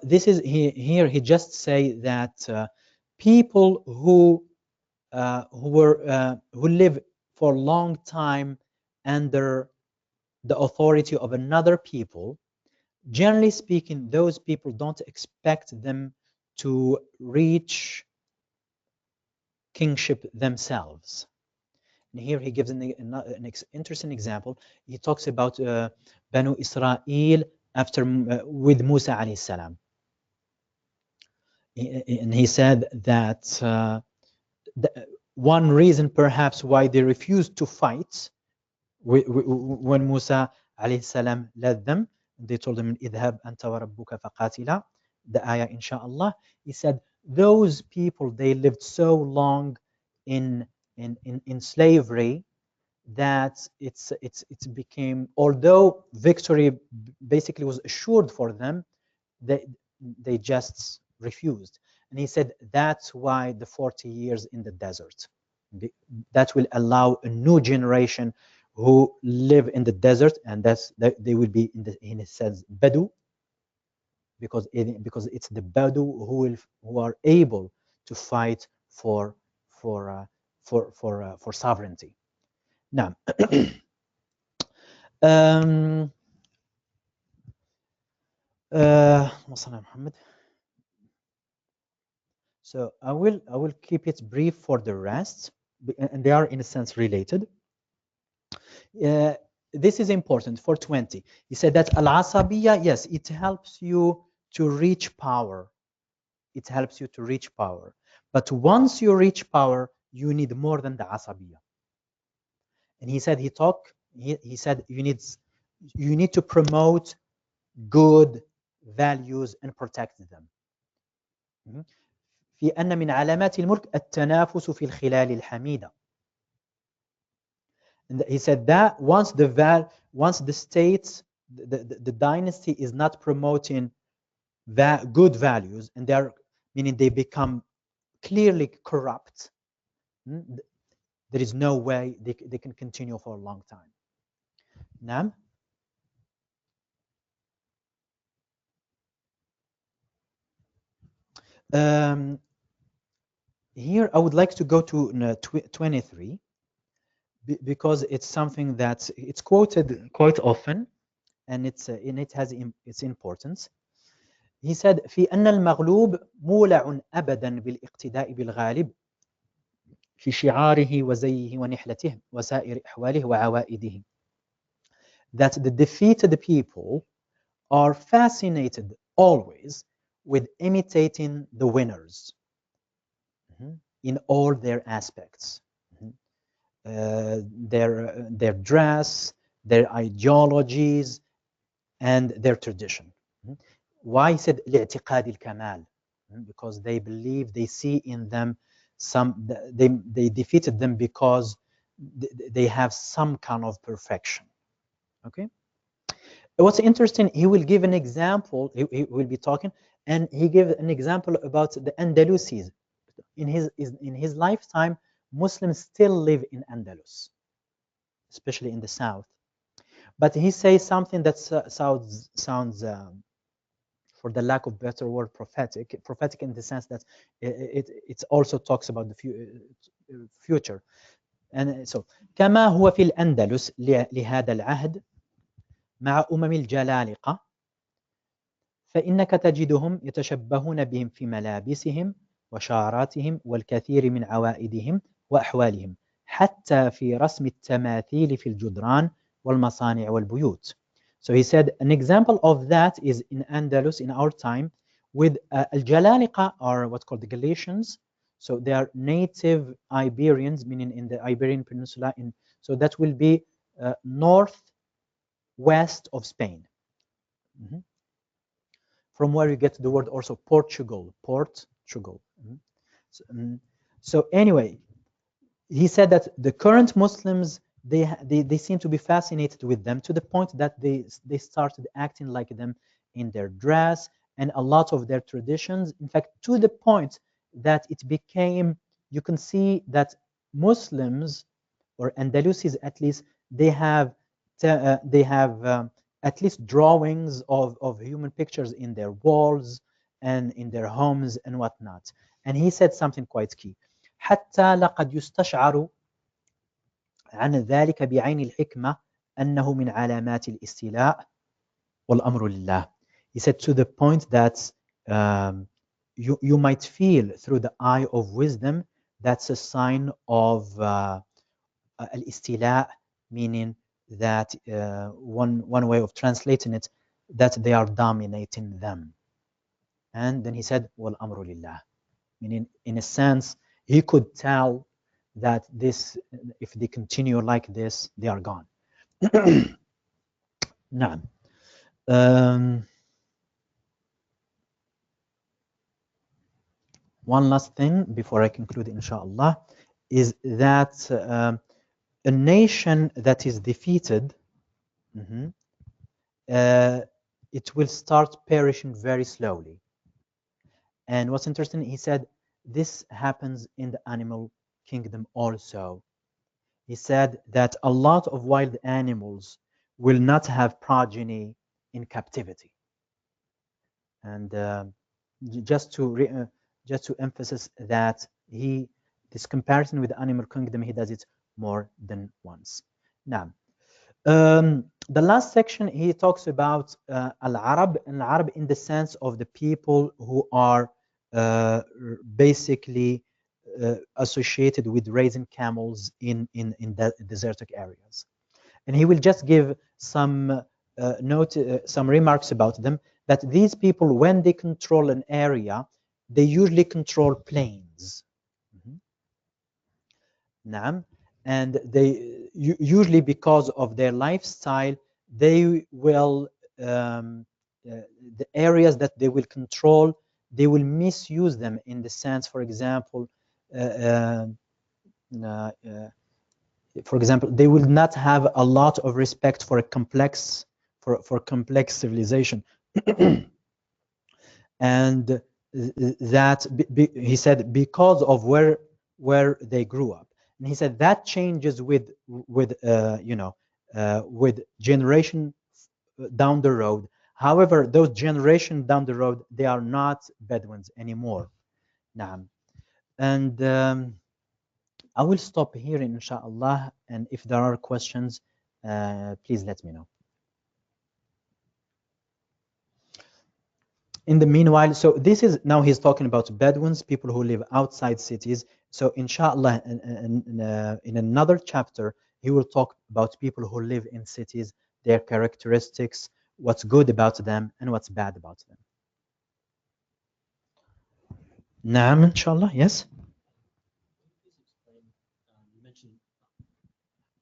This is here he just say that people who live for a long time under the authority of another people, generally speaking, those people don't expect them to reach kingship themselves. And here he gives an interesting example. He talks about Banu Israel after with Musa alayhi salam. And he said that one reason perhaps why they refused to fight when Musa alayhi salam led them, they told him, idhab anta wa rabbuka faqatila, the ayah inshallah. He said those people, they lived so long in slavery that it's became, although victory basically was assured for them, they just refused. And he said that's why the 40 years in the desert, that will allow a new generation who live in the desert, and they will be in a sense Badu, because it's the Badu who are able to fight for sovereignty. Now, so I will keep it brief for the rest, and they are in a sense related. This is important for 20. He said that al-asabiyya, yes, it helps you to reach power. It helps you to reach power. But once you reach power, you need more than the asabiyya. And he said he said you need to promote good values and protect them. في أن من علامات الملك التنافس في الخلال الحميدة. And he said that once the state, the dynasty is not promoting good values, and meaning they become clearly corrupt, there is no way they can continue for a long time. Nam? Here I would like to go to 23, because it's something that it's quoted quite often, and it has its importance. He said في أن المغلوب مولع أبدا بالاقتداء بالغالب في شعاره وزيه ونحلته وسائر أحواله وعوائده. That the defeated people are fascinated always with imitating the winners in all their aspects. Their dress, their ideologies, and their tradition. Why he said الاعتقاد الكمال? Because they believe, they see in them they defeated them because they have some kind of perfection. Okay. What's interesting, he will give an example. He will be talking, and he gave an example about the Andalusis. In his lifetime, Muslims still live in Andalus, especially in the south. But he says something that sounds for the lack of better word, prophetic in the sense that it also talks about the future. And so كما هو في الأندلس لهذا العهد مع الجلالقة فإنك تجدهم يتشبهون بهم في ملابسهم وشعاراتهم والكثير من عوائدهم وأحوالهم حتى في رسم التماثيل في الجدران والمصانع والبيوت. So he said an example of that is in Andalus in our time with Al-Jalaliqa, or what's called the Galatians. So they are native Iberians, meaning in the Iberian Peninsula. So that will be northwest of Spain. Mhm. From where you get the word also Portugal. Mhm. So anyway, he said that the current Muslims, they seem to be fascinated with them to the point that they started acting like them in their dress and a lot of their traditions. In fact, to the point that it became, you can see that Muslims, or Andalusis at least, they have at least drawings of human pictures in their walls and in their homes and whatnot. And he said something quite key. حتى لقد يستشعر عن ذلك بعين الحكمة أنه من علامات الاستيلاء والأمر لله. He said to the point that you might feel through the eye of wisdom that's a sign of الاستيلاء, meaning that one way of translating it, that they are dominating them. And then he said والأمر لله, meaning in a sense he could tell that this, if they continue like this, they are gone. نعم. One last thing before I conclude, inshallah, is that a nation that is defeated, it will start perishing very slowly. And what's interesting, he said, this happens in the animal kingdom also. He said that a lot of wild animals will not have progeny in captivity. And just to emphasize that this comparison with the animal kingdom, he does it more than once. Now, the last section, he talks about Al-Arab, and Arab in the sense of the people who are basically associated with raising camels in the desertic areas. And he will just give some some remarks about them, that these people, when they control an area, they usually control plains. And they usually, because of their lifestyle, they will the areas that they will control, they will misuse them in the sense, for example, they will not have a lot of respect for a complex civilization. And that he said, because of where they grew up. And he said that changes with generation down the road. However, those generations down the road, they are not Bedouins anymore. And I will stop here, inshallah, and if there are questions, please let me know. In the meanwhile, so this is, now he's talking about Bedouins, people who live outside cities. So inshallah, in another chapter, he will talk about people who live in cities, their characteristics, what's good about them and what's bad about them. Naam, inshallah, yes.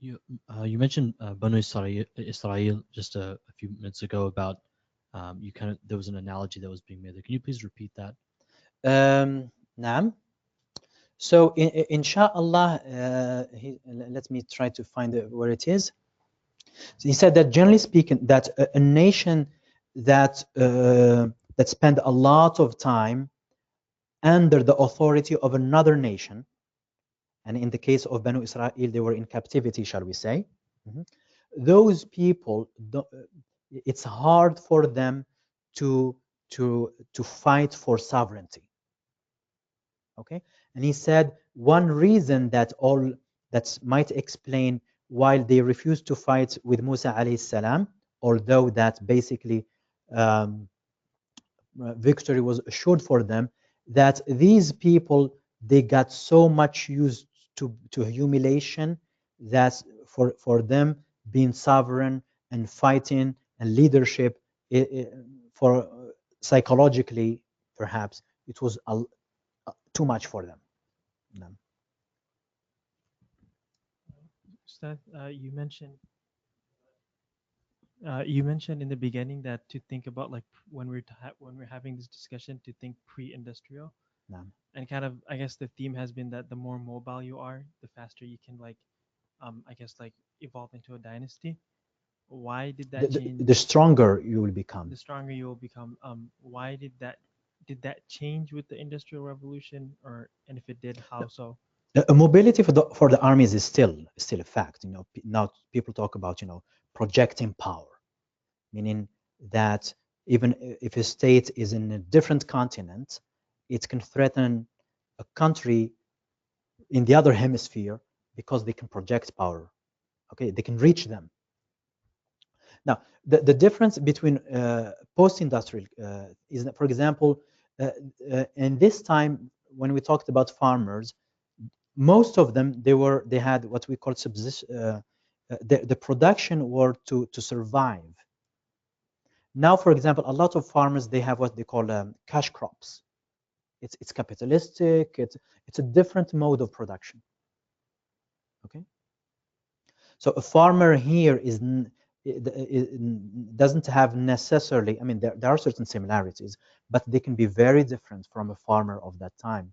You mentioned Banu Israel just a few minutes ago about there was an analogy that was being made there. Can you please repeat that? Naam. So inshallah, let me try to find where it is. So he said that generally speaking, that a nation that that spend a lot of time under the authority of another nation, and in the case of Banu Israel, they were in captivity, shall we say. Those people, it's hard for them to fight for sovereignty. Okay, and he said one reason that might explain why they refused to fight with Musa alayhi salam, although that basically victory was assured for them, that these people, they got so much used to humiliation that for them being sovereign and fighting and leadership, for psychologically, perhaps it was too much for them. Ustad, you mentioned in the beginning that to think about like when we're having this discussion to think pre-industrial, and kind of I guess the theme has been that the more mobile you are, the faster you can like I guess like evolve into a dynasty. Why did that change? The stronger you will become. The stronger you will become. Why did that change with the Industrial Revolution, or and if it did, how so? Mobility for the armies is still a fact. You know, now people talk about, you know, projecting power, meaning that even if a state is in a different continent, it can threaten a country in the other hemisphere because they can project power. Okay, they can reach them. Now, the difference between post-industrial is that, for example, in this time when we talked about farmers, most of them they had what we call the production were to survive. Now, for example, a lot of farmers, they have what they call cash crops. It's capitalistic. It's a different mode of production. Okay, so a farmer here doesn't have necessarily. I mean, there are certain similarities, but they can be very different from a farmer of that time.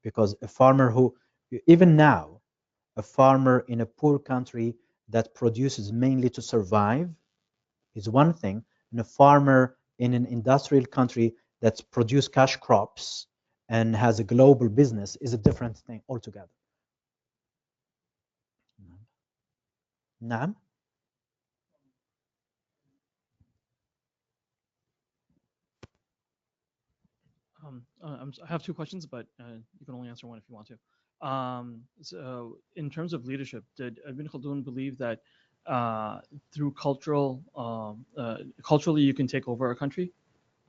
Because a farmer who, even now, a farmer in a poor country that produces mainly to survive is one thing, and a farmer in an industrial country that produces cash crops and has a global business is a different thing altogether. نعم. I have two questions, but you can only answer one if you want to. So in terms of leadership, did Ibn Khaldun believe that through culturally you can take over a country?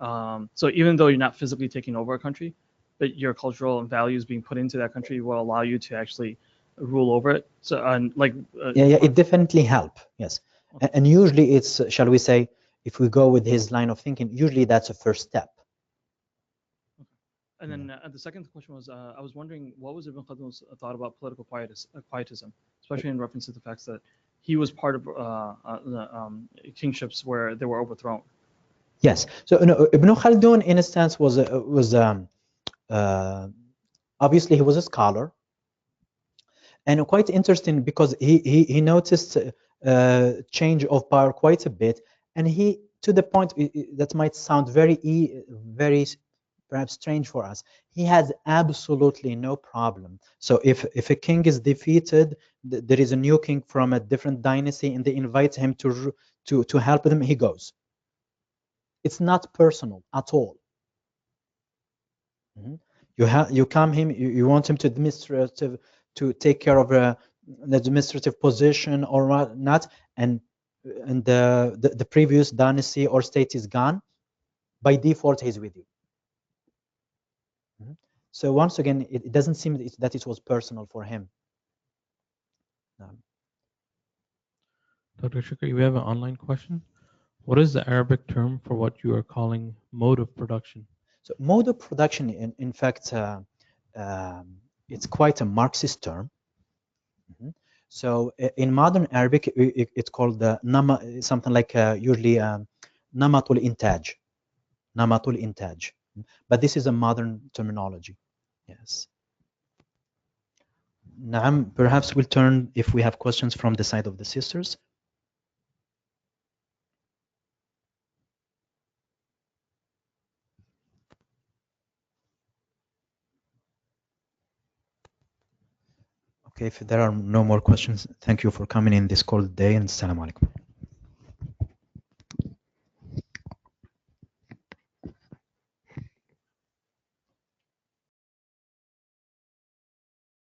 So even though you're not physically taking over a country, but your cultural and values being put into that country will allow you to actually rule over it. So yeah, it definitely help. Yes, okay. And usually it's, shall we say, if we go with his line of thinking, usually that's a first step. And then the second question was, I was wondering, what was Ibn Khaldun's thought about political quietism, especially in reference to the fact that he was part of kingships where they were overthrown. Yes. So Ibn Khaldun, in a sense, was obviously he was a scholar, and quite interesting because he noticed change of power quite a bit, and he, to the point that might sound very perhaps strange for us, he has absolutely no problem. So if a king is defeated, there is a new king from a different dynasty, and they invite him to help them, he goes. It's not personal at all. You come him, you want him to take care of an administrative position or not, and the previous dynasty or state is gone, by default he's with you. So once again, it doesn't seem that it was personal for him. Dr. Choukri, we have an online question. What is the Arabic term for what you are calling mode of production? So mode of production, in fact, it's quite a Marxist term. So in modern Arabic, it's called something like usually namatul intaj, namatul intaj. But this is a modern terminology. Yes. Naam, perhaps we'll turn if we have questions from the side of the sisters. Okay, if there are no more questions, thank you for coming in this cold day, and assalamu alaikum.